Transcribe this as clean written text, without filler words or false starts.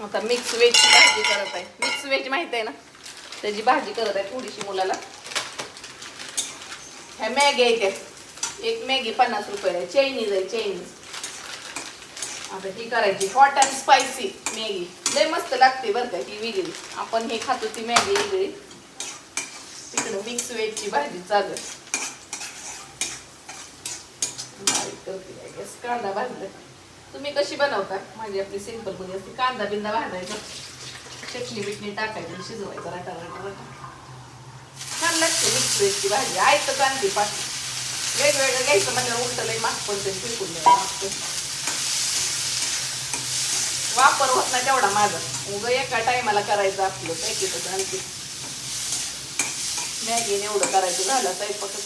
आता मिक्स व्हेजची भाजी करत आहे. मिक्स व्हेज माहित आहे ना, त्याची भाजी करत आहे थोडीशी मुलाला. ह्या मॅगी आहे त्या, एक मॅगी 50 रुपयाला आहे. चायनीज आहे, चायनीज. आता ही करायची हॉट अँड स्पायसी मॅगी. लय मस्त लागते बरं का ही वेगळी. आपण हे खातो ती मॅगी वेगळी, तिकडे मिक्स व्हेजची भाजी चालू आहे. कांदा भाजला. तुम्ही कशी बनवता? माझी आपली सिंपल मध्ये असते. कांदा बिंदा भाजायचा, चटणी बिटणी टाकायची, शिजवायचं राटा राटा राटा. छान लागते मिक्स व्हेजची भाजी. आयतं कांदी पाठी वेगवेगळं घ्यायचं म्हणजे उलट लई माग पडते, फेकून द्यायचं. वापर होत नाही तेवढा माझा. उगं एका टायमाला करायचं आपलं पॅकेटच. आणखी मॅगीने एवढं करायचं झालं स्वयंपाकच.